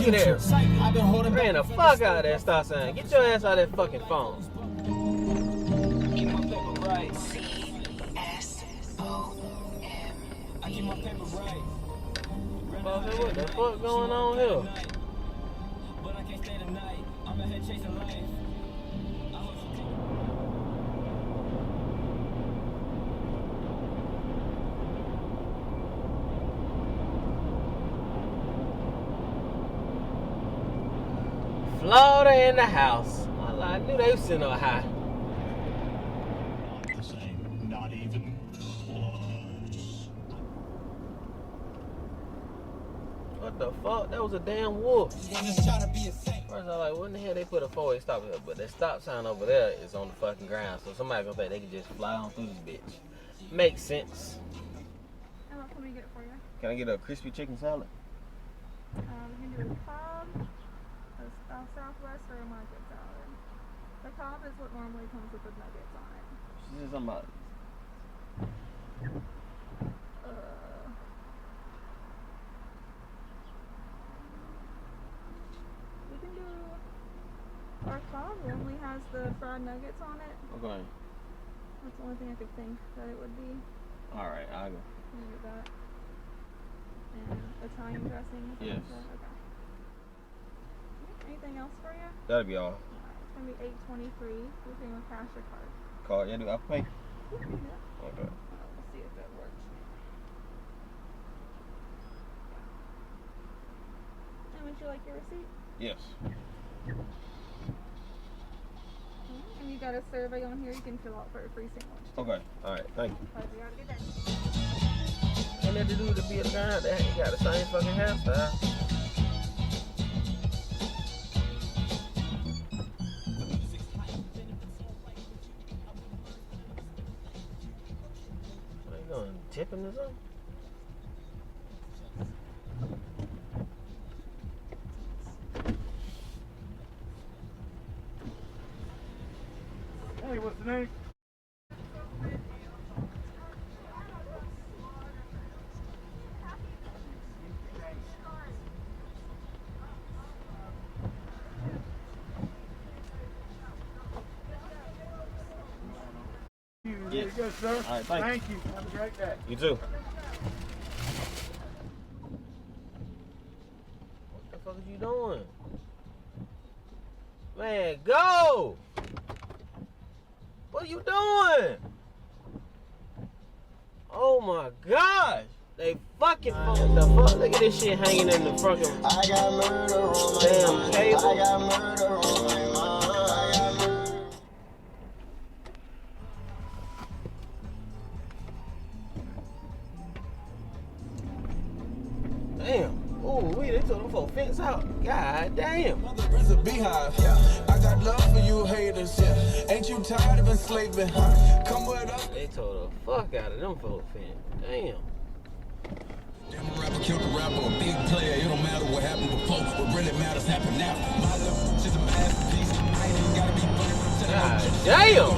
Look at there. Ran the fuck out of that stop sign. Get your ass out of that fucking phone. Keep my paper right. I keep my paper right. What the fuck going on here? But I can't stay tonight. I'm ahead chasing life. Florida in the house. I knew they was sitting up high. Not the same. Not even close. What the fuck? That was a damn wolf. First I was like, what in the hell they put a 4-way stop here? But that stop sign over there is on the fucking ground. So somebody gonna think they can just fly on through this bitch. Makes sense. And what can we get for you? Can I get a crispy chicken salad? We can do a cob, a Southwest, or a market salad. The cob is what normally comes with the nuggets on it. She said something about we can do our cob only has the fried nuggets on it. Okay. That's the only thing I could think that it would be. Alright, I'll go. Can you get that? And Italian dressing? Yes. Okay. Anything else for you? That'll be all. It's going to be $8.23. We're paying with cash or card. Card? Yeah, do Apple Pay? Yeah. Okay. We'll see if that works. And would you like your receipt? Yes. And you got a survey on here you can fill out for a free sandwich. Okay. Alright, thank you. Have a good day. Ain't that to do to be a guy that ain't got the same fucking hairstyle. What are you going, tipping or something? Hey, what's the name? Yes. Very good, sir. All right, thank you. Have a great day. You too. What the fuck is you doing? Man, go! What are you doing? Oh my gosh! They fucking what the fuck? Look at this shit hanging in the fucking I got murder on my damn mind. cable. I got murder on my mind. I got murder. Damn. Ooh, they took them for a fence out. God damn. Mother is a beehive. Yeah. I got love for you haters. Yeah. Ain't you tired of enslaving? Come with us. They tore the fuck out of them for a fence. Damn. Damn, a rapper killed a rapper, a big player. It don't matter what happened before. What really matters happen now. My love, she's a masterpiece. I ain't even gotta be funny. God damn.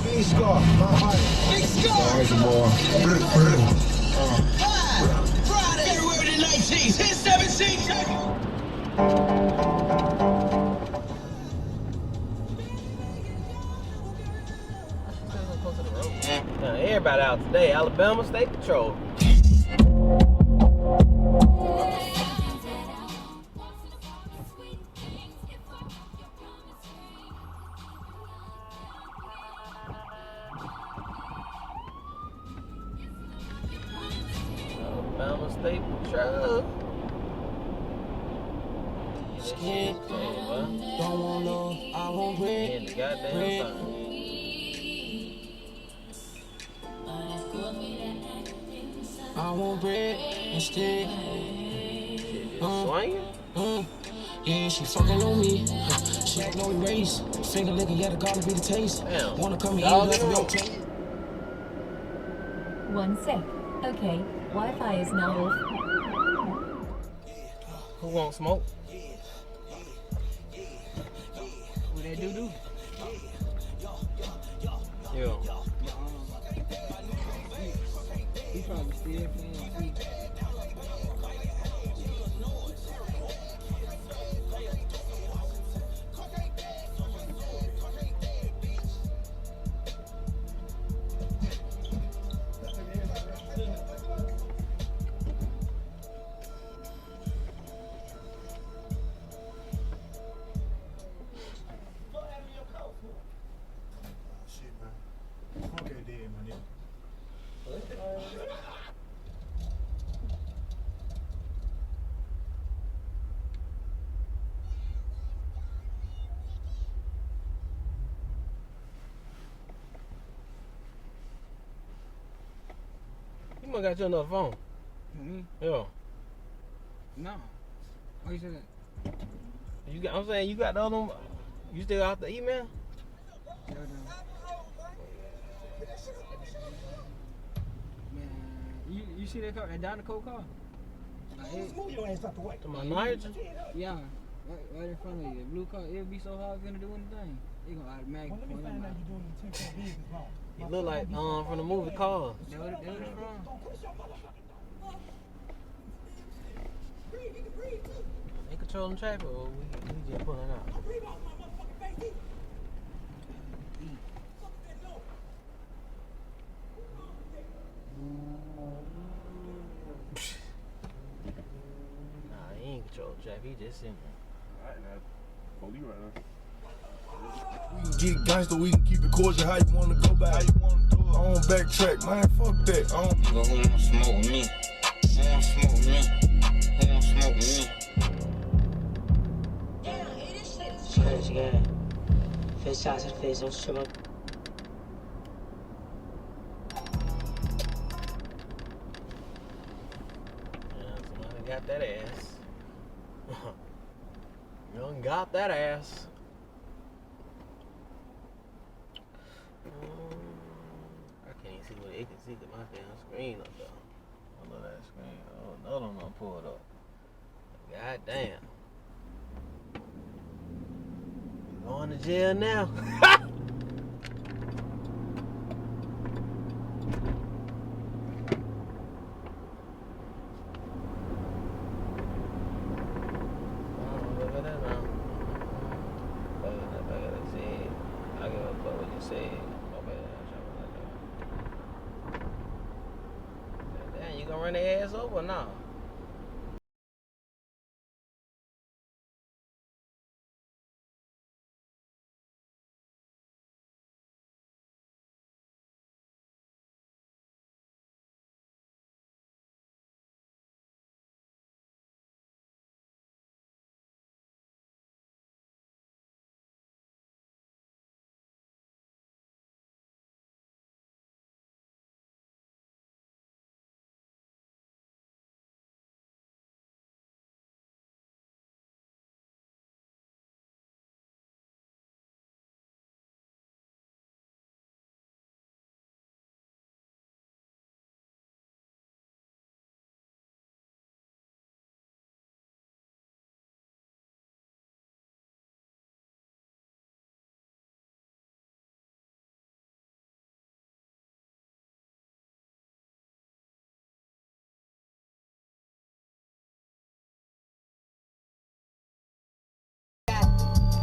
Big scar, my heart. Big scar. There's more. Friday, February the 19th. Hit 17. Now, everybody out today. Alabama State Patrol. Alabama State Patrol. Don't want no, I won't wait. And the goddamn sign. I want bread instead. Shit, just swinging? Yeah, she fucking on me. She ain't no erase. Finger licking, yeah, the gotta be the taste. Damn. Wanna come here, Dog you have to in the rotate. 1 sec. Okay, Wi-Fi is now off. Who won't smoke? Who that do? Yeah. He probably still playing. must got you another phone. Me? Yeah. No. Why you say that? You got. I'm saying you got the other one. You still got the email? Yeah, no. Man, you see that car? That Donna Cole car? Move your ass out the way. To my nitrogen? Yeah, right in front of you. The blue car, it'll be so hard gonna do anything. They gonna automatically. Well, let me find out you're doing the 10 business wrong. You look like from the movie Cars. That what it's from. They controlling traffic, or we just pulling out. Nah, he ain't controlling traffic. He just sitting there. Alright, now. Police right now. We can get gangster, we can keep it cordial. How you wanna go back? How you wanna do it? I don't backtrack, man. Fuck that. I don't. Nigga, who wanna smoke with me? Who wanna smoke with me? Who wanna smoke with me? Crazy guy. Face shots at face on sugar. Somebody got that ass. Young got that ass. I can't see what it can see my damn screen up there. Under that screen. Oh, another one pulled up. God damn. You going to jail now? Damn, you gonna run their ass over now?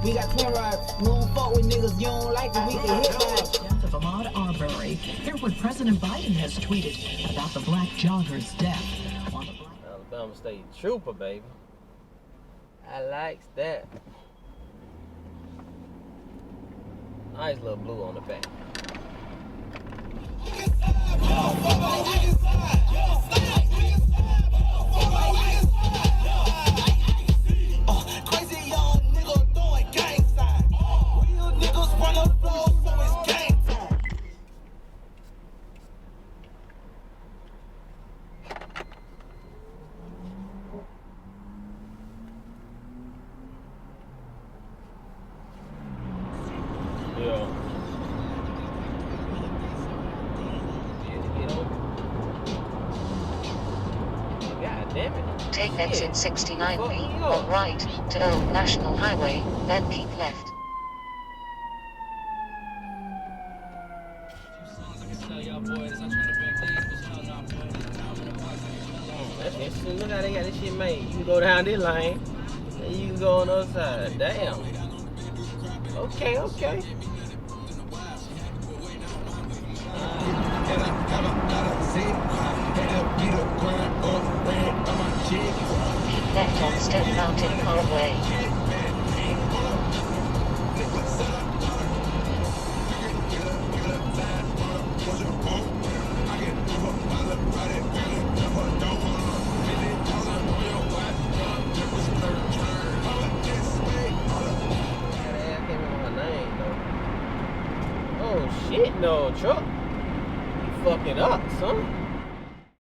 We got twin rides. We don't fuck with niggas you don't like, and we can hit by. Death of Ahmaud Arbery. Hear what President Biden has tweeted about the black jogger's death. Alabama State Trooper, baby. I likes that. Nice little blue on the back. Crazy young nigga doing gang sign. Real niggas run the floor, so it's gang time. Yeah. God damn it. Take exit 69B on right to Old National Highway, then keep left. That's interesting. Look how they got this shit made. You can go down this lane, and you can go on the other side. Damn. Okay, okay. Left on Stone Mountain Parkway. Oh shit, no truck. You fucking up, son.